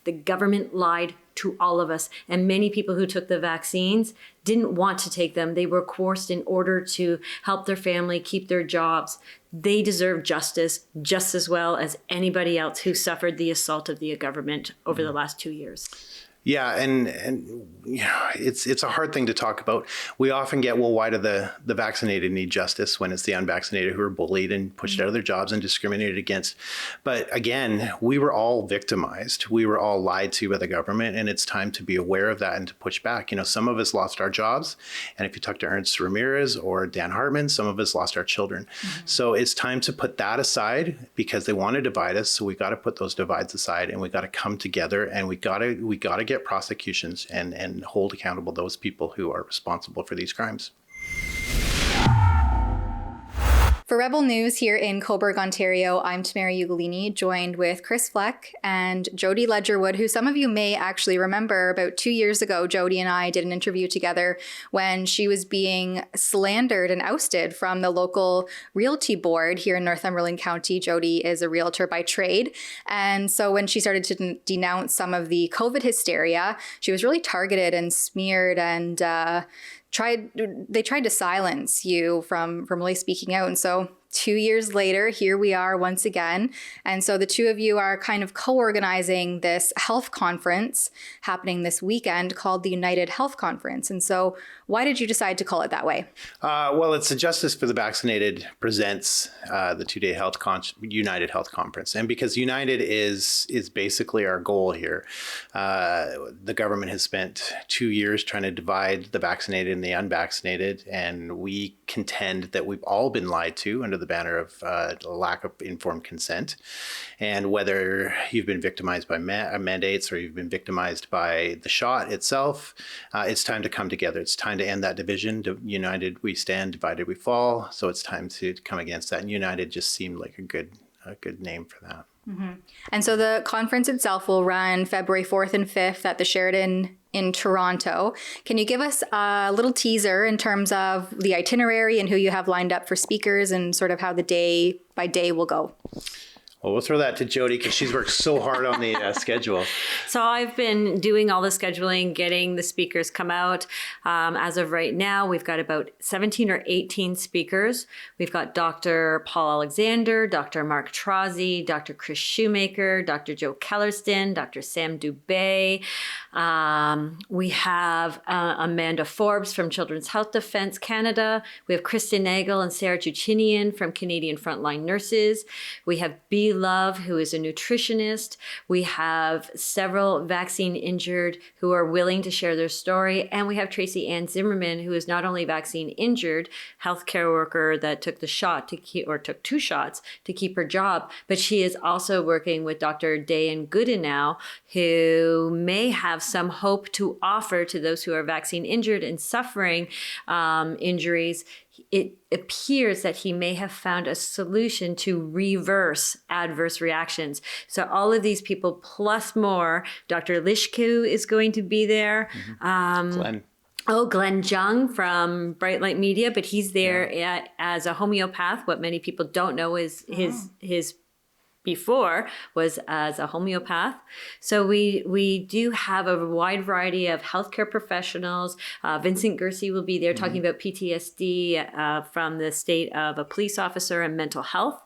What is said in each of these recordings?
The government lied to all of us. And many people who took the vaccines didn't want to take them. They were coerced in order to help their family, keep their jobs. They deserve justice just as well as anybody else who suffered the assault of the government over the last 2 years. Yeah, and you know, it's a hard thing to talk about. We often get, well, why do the vaccinated need justice when it's the unvaccinated who are bullied and pushed out of their jobs and discriminated against? But again, we were all victimized. We were all lied to by the government, and it's time to be aware of that and to push back. You know, some of us lost our jobs, and if you talk to Ernst Ramirez or Dan Hartman, some of us lost our children. So it's time to put that aside because they want to divide us. So we got to put those divides aside, and we got to come together, and we got to get prosecutions and hold accountable those people who are responsible for these crimes. For Rebel News here in Cobourg, Ontario, I'm Tamara Ugolini, joined with Chris Fleck and Jody Ledgerwood, who some of you may actually remember. About 2 years ago, Jody and I did an interview together when she was being slandered and ousted from the local realty board here in Northumberland County. Jody is a realtor by trade. And so when she started to denounce some of the COVID hysteria, she was really targeted and smeared and they tried to silence you from really speaking out. And so 2 years later, here we are once again. And so the two of you are kind of co-organizing this health conference happening this weekend called the United Health Conference. And so why did you decide to call it that way? Well, it's a Justice for the Vaccinated presents the two-day United Health Conference. And because United is basically our goal here. The government has spent 2 years trying to divide the vaccinated and the unvaccinated. And we contend that we've all been lied to under the banner of lack of informed consent. And whether you've been victimized by mandates or you've been victimized by the shot itself, it's time to come together. It's time to end that division. United we stand, divided we fall. So it's time to come against that. And United just seemed like a good name for that. Mm-hmm. And so the conference itself will run February 4th and 5th at the Sheraton in Toronto. Can you give us a little teaser in terms of the itinerary and who you have lined up for speakers and sort of how the day by day will go? Well, we'll throw that to Jody because she's worked so hard on the schedule. So I've been doing all the scheduling, getting the speakers come out. As of right now, we've got about 17 or 18 speakers. We've got Dr. Paul Alexander, Dr. Mark Trozzi, Dr. Chris Shoemaker, Dr. Joe Kellerston, Dr. Sam Dubé. We have Amanda Forbes from Children's Health Defence Canada. We have Kristen Nagel and Sarah Chuchinian from Canadian Frontline Nurses. We have B. Love, who is a nutritionist. We have several vaccine injured who are willing to share their story. And we have Tracy Ann Zimmerman, who is not only vaccine injured, healthcare worker that took the shot took 2 shots to keep her job, but she is also working with Dr. Dayan Goodenow, who may have some hope to offer to those who are vaccine injured and suffering injuries. It appears that he may have found a solution to reverse adverse reactions. So all of these people plus more, Dr. Lishku is going to be there. Glenn Jung from Bright Light Media, but he's there as a homeopath. What many people don't know is his before was as a homeopath. So we do have a wide variety of healthcare professionals. Vincent Gersey will be there talking about PTSD from the state of a police officer and mental health.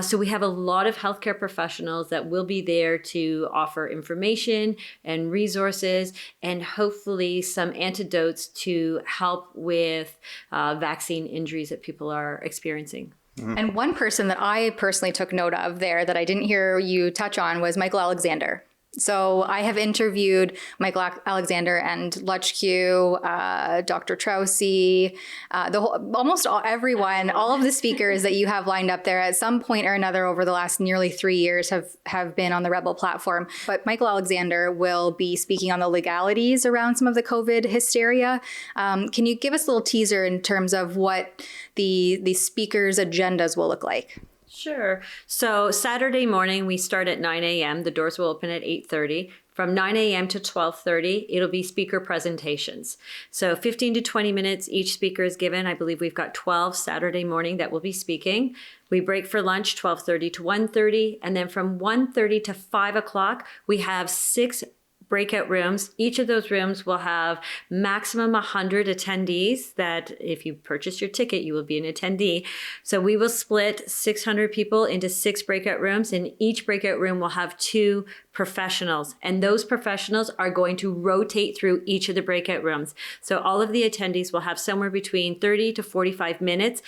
So we have a lot of healthcare professionals that will be there to offer information and resources and hopefully some antidotes to help with vaccine injuries that people are experiencing. Mm-hmm. And one person that I personally took note of there that I didn't hear you touch on was Michael Alexander. So I have interviewed Michael Alexander and Lutchq, Dr. Trousey, everyone, all of the speakers that you have lined up there at some point or another over the last nearly 3 years have been on the Rebel platform. But Michael Alexander will be speaking on the legalities around some of the COVID hysteria. Can you give us a little teaser in terms of what the speakers' agendas will look like? Sure. So Saturday morning, we start at 9 a.m. The doors will open at 8:30. From 9 a.m. to 12:30, it'll be speaker presentations. So 15 to 20 minutes each speaker is given. I believe we've got 12 Saturday morning that will be speaking. We break for lunch 12:30 to 1:30. And then from 1:30 to 5 o'clock, we have 6 breakout rooms. Each of those rooms will have maximum 100 attendees that if you purchase your ticket, you will be an attendee. So we will split 600 people into 6 breakout rooms, and each breakout room will have 2 professionals. And those professionals are going to rotate through each of the breakout rooms. So all of the attendees will have somewhere between 30 to 45 minutes,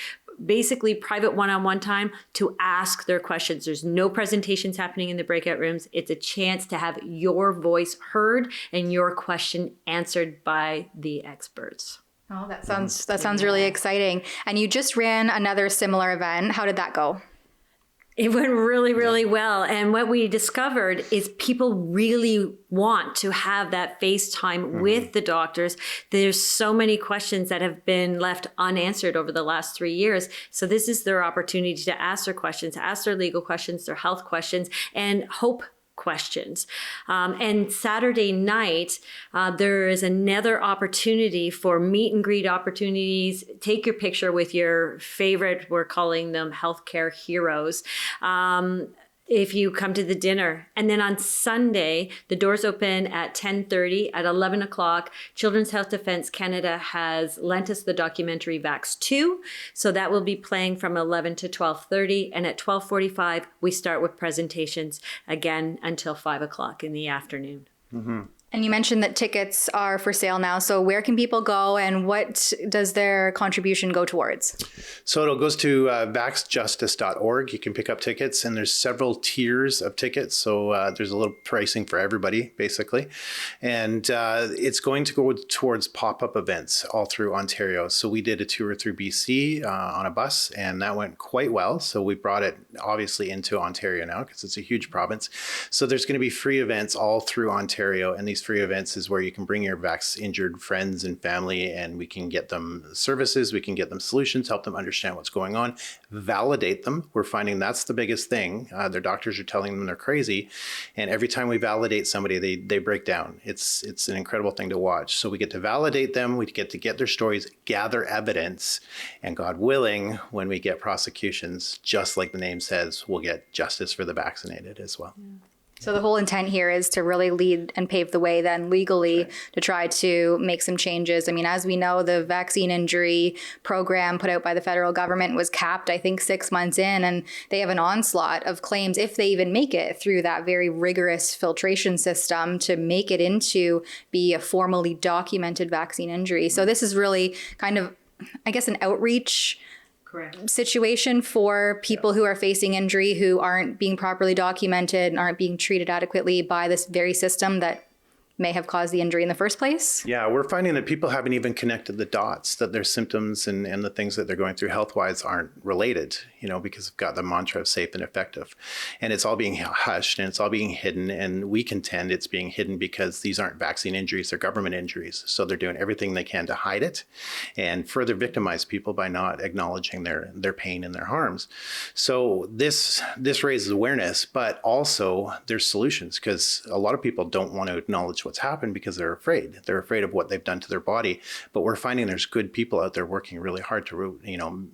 basically private one-on-one time to ask their questions. There's no presentations happening in the breakout rooms. It's a chance to have your voice heard and your question answered by the experts. Oh, that sounds really exciting. And you just ran another similar event. How did that go? It went really, really well. And what we discovered is people really want to have that FaceTime with the doctors. There's so many questions that have been left unanswered over the last 3 years. So this is their opportunity to ask their questions, ask their legal questions, their health questions, and hope questions. And Saturday night, there is another opportunity for meet and greet opportunities. Take your picture with your favorite, we're calling them healthcare heroes. If you come to the dinner. And then on Sunday, the doors open at 10:30. At 11 o'clock, Children's Health Defence Canada has lent us the documentary Vax 2. So that will be playing from 11 to 12:30. And at 12:45, we start with presentations again until 5 o'clock in the afternoon. Mm-hmm. And you mentioned that tickets are for sale now. So where can people go and what does their contribution go towards? So it goes to vaxjustice.org. You can pick up tickets, and there's several tiers of tickets. So there's a little pricing for everybody, basically. And it's going to go towards pop-up events all through Ontario. So we did a tour through BC on a bus, and that went quite well. So we brought it obviously into Ontario now because it's a huge province. So there's going to be free events all through Ontario, and these free events is where you can bring your vax injured friends and family, and we can get them services, we can get them solutions, help them understand what's going on, validate them. We're finding that's the biggest thing. Their doctors are telling them they're crazy, and every time we validate somebody, they break down. It's an incredible thing to watch. So we get to validate them, we get to get their stories, gather evidence, and God willing, when we get prosecutions, just like the name says, we'll get justice for the vaccinated as well. Yeah. So the whole intent here is to really lead and pave the way then legally to try to make some changes. I mean, as we know, the vaccine injury program put out by the federal government was capped, I think, 6 months in, and they have an onslaught of claims, if they even make it through that very rigorous filtration system, to make it into be a formally documented vaccine injury. So this is really kind of, I guess, an outreach situation for people who are facing injury, who aren't being properly documented and aren't being treated adequately by this very system that may have caused the injury in the first place? Yeah, we're finding that people haven't even connected the dots, that their symptoms and the things that they're going through health-wise aren't related, because we've got the mantra of safe and effective. And it's all being hushed and it's all being hidden. And we contend it's being hidden because these aren't vaccine injuries, they're government injuries. So they're doing everything they can to hide it and further victimize people by not acknowledging their pain and their harms. So this raises awareness, but also there's solutions, because a lot of people don't want to acknowledge what's happened because they're afraid. They're afraid of what they've done to their body. But we're finding there's good people out there working really hard to,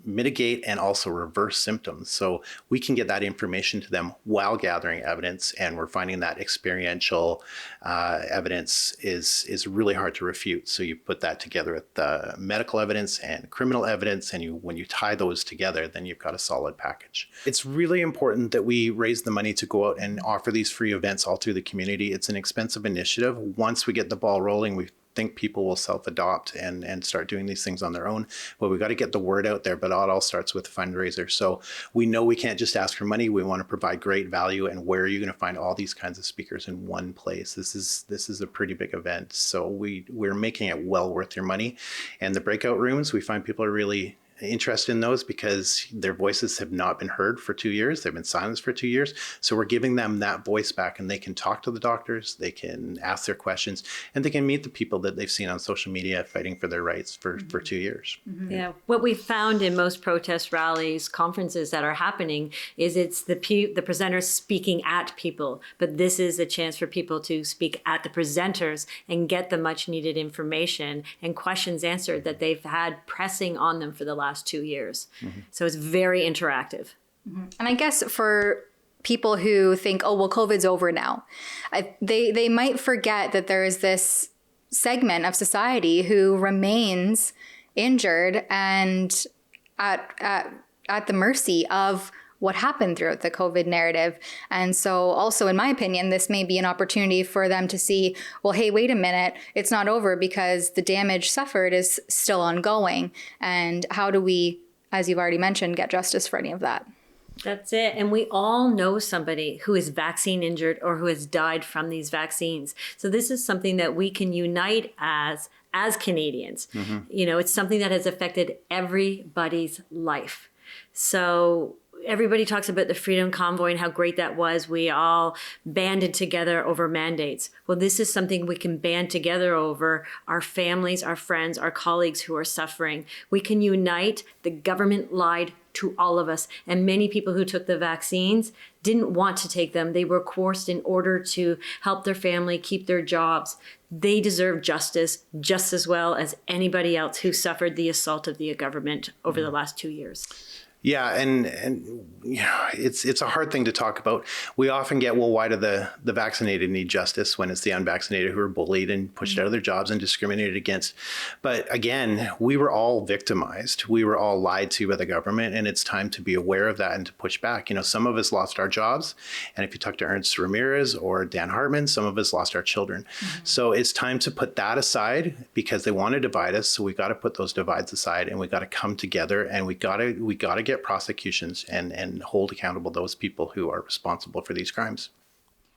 mitigate and also reverse symptoms. So we can get that information to them while gathering evidence. And we're finding that experiential evidence is really hard to refute. So you put that together with the medical evidence and criminal evidence, and when you tie those together, then you've got a solid package. It's really important that we raise the money to go out and offer these free events all through the community. It's an expensive initiative. Once we get the ball rolling, we think people will self-adopt and start doing these things on their own. But we've got to get the word out there, but it all starts with a fundraiser. So we know we can't just ask for money. We want to provide great value. And where are you going to find all these kinds of speakers in one place? This is a pretty big event. So we're making it well worth your money. And the breakout rooms, we find people are really interest in those because their voices have not been heard for 2 years. They've been silenced for 2 years. So we're giving them that voice back, and they can talk to the doctors, they can ask their questions, and they can meet the people that they've seen on social media fighting for their rights for 2 years. Yeah, what we found in most protest rallies, conferences that are happening is it's the presenters speaking at people, but this is a chance for people to speak at the presenters and get the much needed information and questions answered that they've had pressing on them for the last 2 years. So it's very interactive. And I guess for people who think, oh, well, COVID's over now, they might forget that there is this segment of society who remains injured and at the mercy of what happened throughout the COVID narrative. And so also, in my opinion, this may be an opportunity for them to see, well, hey, wait a minute, it's not over because the damage suffered is still ongoing. And how do we, as you've already mentioned, get justice for any of that? That's it. And we all know somebody who is vaccine injured or who has died from these vaccines. So this is something that we can unite as Canadians. You know, it's something that has affected everybody's life. So everybody talks about the Freedom Convoy and how great that was. We all banded together over mandates. Well, this is something we can band together over: our families, our friends, our colleagues who are suffering. We can unite. The government lied to all of us. And many people who took the vaccines didn't want to take them. They were coerced in order to help their family, keep their jobs. They deserve justice just as well as anybody else who suffered the assault of the government over the last 2 years. Yeah, and you know, it's a hard thing to talk about. We often get, well, why do the vaccinated need justice when it's the unvaccinated who are bullied and pushed out of their jobs and discriminated against? But again, we were all victimized. We were all lied to by the government, and it's time to be aware of that and to push back. You know, some of us lost our jobs, and if you talk to Ernst Ramirez or Dan Hartman, some of us lost our children. So it's time to put that aside because they want to divide us. So we got to put those divides aside, and we got to come together, and we got to get prosecutions and hold accountable those people who are responsible for these crimes.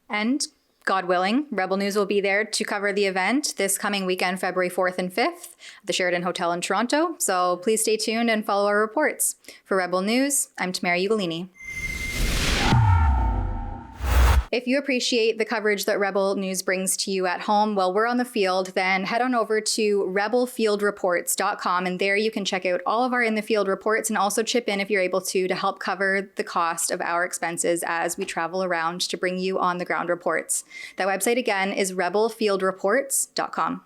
And God willing, Rebel News will be there to cover the event this coming weekend, February 4th and 5th, at the Sheraton Hotel in Toronto. So please stay tuned and follow our reports. For Rebel News, I'm Tamara Ugolini. If you appreciate the coverage that Rebel News brings to you at home while we're on the field, then head on over to rebelfieldreports.com, and there you can check out all of our in the field reports and also chip in if you're able to help cover the cost of our expenses as we travel around to bring you on the ground reports. That website again is rebelfieldreports.com.